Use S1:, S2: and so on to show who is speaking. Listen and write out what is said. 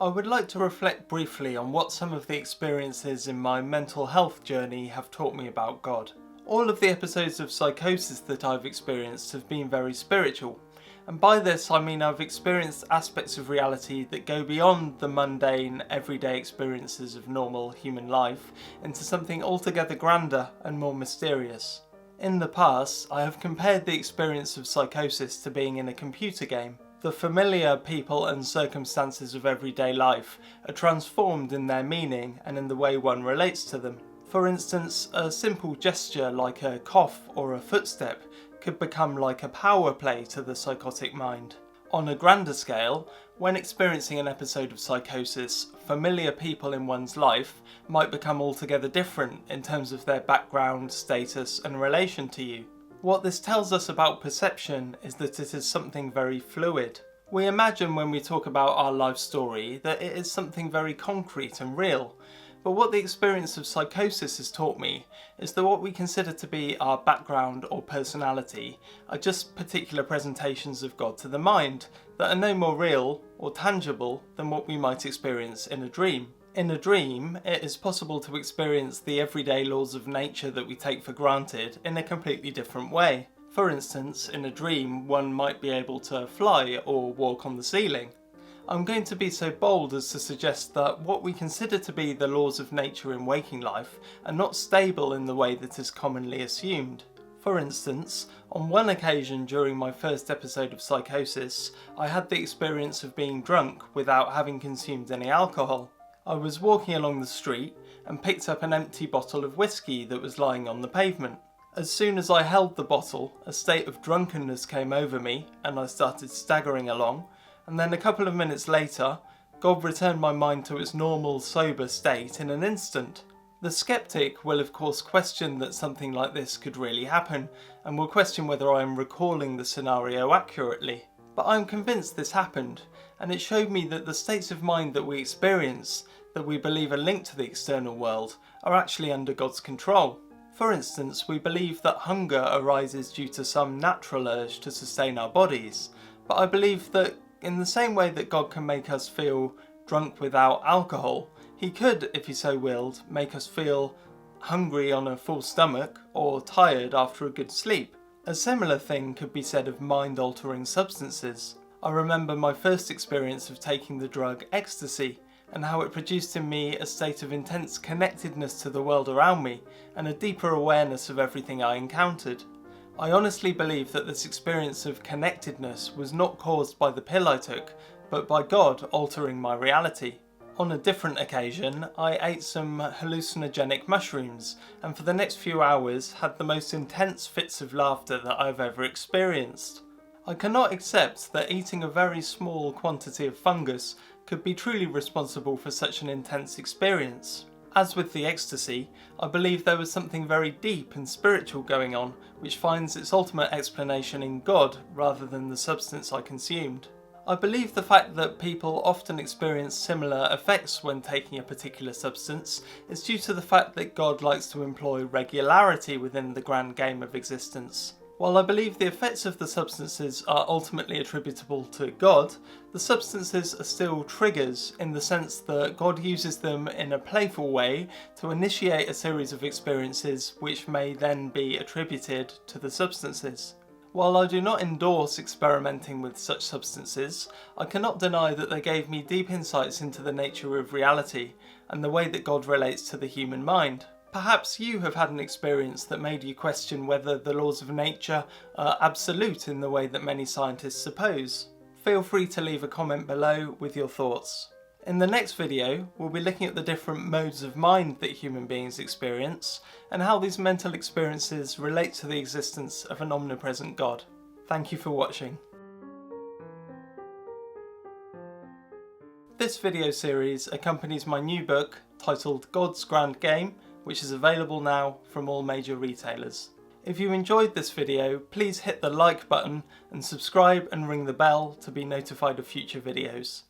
S1: I would like to reflect briefly on what some of the experiences in my mental health journey have taught me about God. All of the episodes of psychosis that I've experienced have been very spiritual, and by this I mean I've experienced aspects of reality that go beyond the mundane, everyday experiences of normal human life into something altogether grander and more mysterious. In the past, I have compared the experience of psychosis to being in a computer game. The familiar people and circumstances of everyday life are transformed in their meaning and in the way one relates to them. For instance, a simple gesture like a cough or a footstep could become like a power play to the psychotic mind. On a grander scale, when experiencing an episode of psychosis, familiar people in one's life might become altogether different in terms of their background, status, and relation to you. What this tells us about perception is that it is something very fluid. We imagine when we talk about our life story that it is something very concrete and real, but what the experience of psychosis has taught me is that what we consider to be our background or personality are just particular presentations of God to the mind that are no more real or tangible than what we might experience in a dream. In a dream, it is possible to experience the everyday laws of nature that we take for granted in a completely different way. For instance, in a dream, one might be able to fly or walk on the ceiling. I'm going to be so bold as to suggest that what we consider to be the laws of nature in waking life are not stable in the way that is commonly assumed. For instance, on one occasion during my first episode of psychosis, I had the experience of being drunk without having consumed any alcohol. I was walking along the street and picked up an empty bottle of whiskey that was lying on the pavement. As soon as I held the bottle, a state of drunkenness came over me and I started staggering along, and then a couple of minutes later, God returned my mind to its normal, sober state in an instant. The skeptic will of course question that something like this could really happen, and will question whether I am recalling the scenario accurately. But I'm convinced this happened, and it showed me that the states of mind that we experience, that we believe are linked to the external world, are actually under God's control. For instance, we believe that hunger arises due to some natural urge to sustain our bodies, but I believe that in the same way that God can make us feel drunk without alcohol, He could, if He so willed, make us feel hungry on a full stomach or tired after a good sleep. A similar thing could be said of mind-altering substances. I remember my first experience of taking the drug ecstasy and how it produced in me a state of intense connectedness to the world around me and a deeper awareness of everything I encountered. I honestly believe that this experience of connectedness was not caused by the pill I took, but by God altering my reality. On a different occasion, I ate some hallucinogenic mushrooms and for the next few hours had the most intense fits of laughter that I've ever experienced. I cannot accept that eating a very small quantity of fungus could be truly responsible for such an intense experience. As with the ecstasy, I believe there was something very deep and spiritual going on, which finds its ultimate explanation in God rather than the substance I consumed. I believe the fact that people often experience similar effects when taking a particular substance is due to the fact that God likes to employ regularity within the grand game of existence. While I believe the effects of the substances are ultimately attributable to God, the substances are still triggers in the sense that God uses them in a playful way to initiate a series of experiences which may then be attributed to the substances. While I do not endorse experimenting with such substances, I cannot deny that they gave me deep insights into the nature of reality and the way that God relates to the human mind. Perhaps you have had an experience that made you question whether the laws of nature are absolute in the way that many scientists suppose. Feel free to leave a comment below with your thoughts. In the next video, we'll be looking at the different modes of mind that human beings experience and how these mental experiences relate to the existence of an omnipresent God. Thank you for watching. This video series accompanies my new book titled God's Grand Game, which is available now from all major retailers. If you enjoyed this video, please hit the like button and subscribe and ring the bell to be notified of future videos.